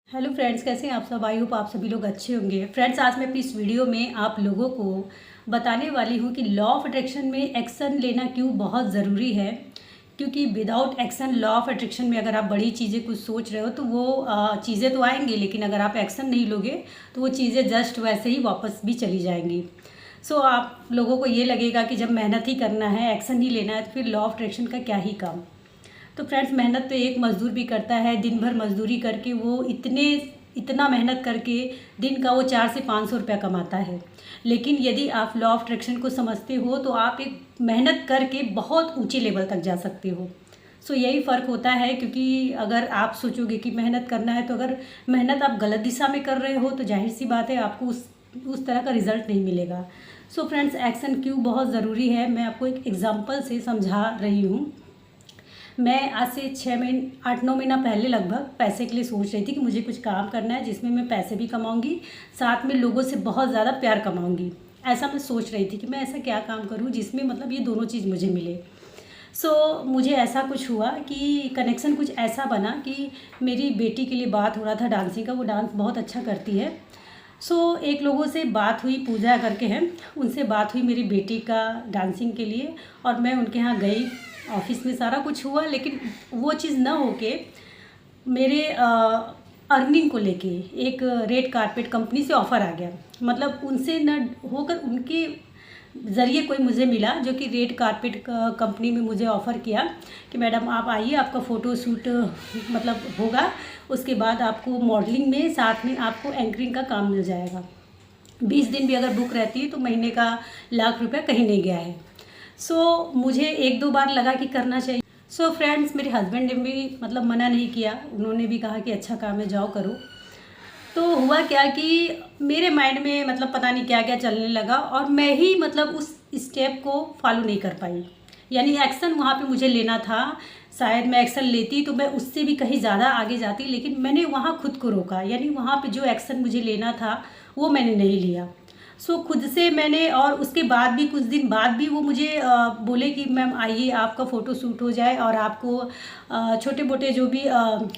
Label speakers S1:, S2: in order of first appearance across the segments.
S1: Hello friends, कैसे हैं आप सब। आई होप आप सभी लोग अच्छे होंगे। फ्रेंड्स, आज मैं अपनी इस वीडियो में आप लोगों को बताने वाली हूँ कि लॉ ऑफ अट्रैक्शन में एक्शन लेना क्यों बहुत ज़रूरी है। क्योंकि without action law of attraction में अगर आप बड़ी चीज़ें कुछ सोच रहे हो तो वो चीज़ें तो आएंगी, लेकिन अगर आप एक्शन नहीं लोगे तो वो चीज़ें जस्ट वैसे ही वापस भी चली जाएंगी। सो आप लोगों को ये लगेगा कि जब मेहनत ही करना है, एक्शन ही लेना है, तो फिर लॉ ऑफ अट्रैक्शन का क्या ही काम। तो फ्रेंड्स, मेहनत तो एक मज़दूर भी करता है। दिन भर मजदूरी करके वो इतना मेहनत करके दिन का वो 400 से 500 रुपया कमाता है। लेकिन यदि आप लॉ ऑफ अट्रैक्शन को समझते हो तो आप एक मेहनत करके बहुत ऊंचे लेवल तक जा सकते हो। सो यही फ़र्क होता है। क्योंकि अगर आप सोचोगे कि मेहनत करना है, तो अगर मेहनत आप गलत दिशा में कर रहे हो तो जाहिर सी बात है आपको उस तरह का रिज़ल्ट नहीं मिलेगा। सो फ्रेंड्स, एक्शन क्यों बहुत ज़रूरी है, मैं आपको एक एग्जांपल से समझा रही हूँ। मैं आज से 8-9 महीना पहले लगभग पैसे के लिए सोच रही थी कि मुझे कुछ काम करना है जिसमें मैं पैसे भी कमाऊंगी, साथ में लोगों से बहुत ज़्यादा प्यार कमाऊंगी। ऐसा मैं सोच रही थी कि मैं ऐसा क्या काम करूं जिसमें मतलब ये दोनों चीज़ मुझे मिले। मुझे ऐसा कुछ हुआ कि कनेक्शन कुछ ऐसा बना कि मेरी बेटी के लिए बात हो रहा था डांसिंग का। वो डांस बहुत अच्छा करती है। एक लोगों से बात हुई, पूजा करके हैं, उनसे बात हुई मेरी बेटी का डांसिंग के लिए, और मैं उनके यहाँ गई। ऑफिस में सारा कुछ हुआ, लेकिन वो चीज़ ना होके मेरे अर्निंग को लेके एक रेड कारपेट कंपनी से ऑफ़र आ गया। मतलब उनसे न होकर उनके ज़रिए कोई मुझे मिला जो कि रेड कारपेट कंपनी में मुझे ऑफ़र किया कि मैडम आप आइए, आपका फ़ोटो शूट मतलब होगा, उसके बाद आपको मॉडलिंग में साथ में आपको एंकरिंग का काम मिल जाएगा। 20 दिन भी अगर बुक रहती है तो महीने का लाख रुपया कहीं नहीं गया है। मुझे 1-2 बार लगा कि करना चाहिए। फ्रेंड्स, मेरे हस्बैंड ने भी मतलब मना नहीं किया, उन्होंने भी कहा कि अच्छा काम है, जाओ करो। तो हुआ क्या कि मेरे माइंड में मतलब पता नहीं क्या क्या चलने लगा, और मैं ही मतलब उस स्टेप को फॉलो नहीं कर पाई। यानी एक्शन वहाँ पे मुझे लेना था। शायद मैं एक्शन लेती तो मैं उससे भी कहीं ज़्यादा आगे जाती, लेकिन मैंने वहाँ खुद को रोका। यानी वहाँ पे जो एक्शन मुझे लेना था वो मैंने नहीं लिया। खुद से मैंने, और उसके बाद भी कुछ दिन बाद भी वो मुझे बोले कि मैम आइए, आपका फ़ोटो शूट हो जाए और आपको छोटे मोटे जो भी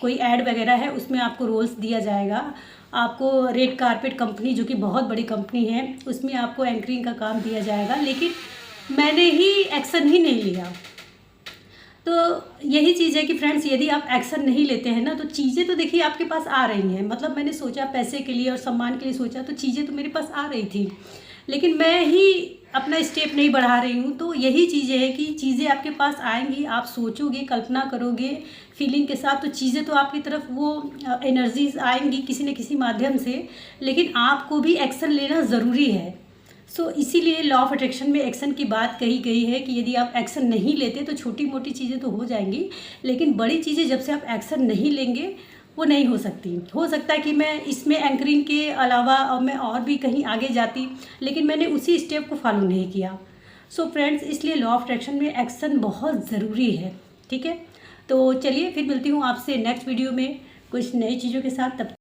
S1: कोई ऐड वगैरह है उसमें आपको रोल्स दिया जाएगा। आपको रेड कारपेट कंपनी, जो कि बहुत बड़ी कंपनी है, उसमें आपको एंकरिंग का काम दिया जाएगा। लेकिन मैंने ही एक्शन ही नहीं लिया। तो यही चीज़ है कि फ्रेंड्स, यदि आप एक्शन नहीं लेते हैं ना, तो चीज़ें तो देखिए आपके पास आ रही हैं। मतलब मैंने सोचा पैसे के लिए और सम्मान के लिए सोचा, तो चीज़ें तो मेरे पास आ रही थी, लेकिन मैं ही अपना स्टेप नहीं बढ़ा रही हूँ। तो यही चीज़ें है कि चीज़ें आपके पास आएंगी, आप सोचोगे, कल्पना करोगे फीलिंग के साथ, तो चीज़ें तो आपकी तरफ वो एनर्जीज आएंगी किसी न किसी माध्यम से। लेकिन आपको भी एक्शन लेना ज़रूरी है। इसीलिए लॉ ऑफ अट्रैक्शन में एक्शन की बात कही गई है कि यदि आप एक्शन नहीं लेते तो छोटी मोटी चीज़ें तो हो जाएंगी, लेकिन बड़ी चीज़ें जब से आप एक्शन नहीं लेंगे वो नहीं हो सकती। हो सकता है कि मैं इसमें एंकरिंग के अलावा और मैं और भी कहीं आगे जाती, लेकिन मैंने उसी स्टेप को फॉलो नहीं किया। फ्रेंड्स, इसलिए लॉ ऑफ अट्रैक्शन में एक्शन बहुत ज़रूरी है। ठीक है, तो चलिए फिर मिलती हूँ आपसे नेक्स्ट वीडियो में कुछ नई चीज़ों के साथ। तब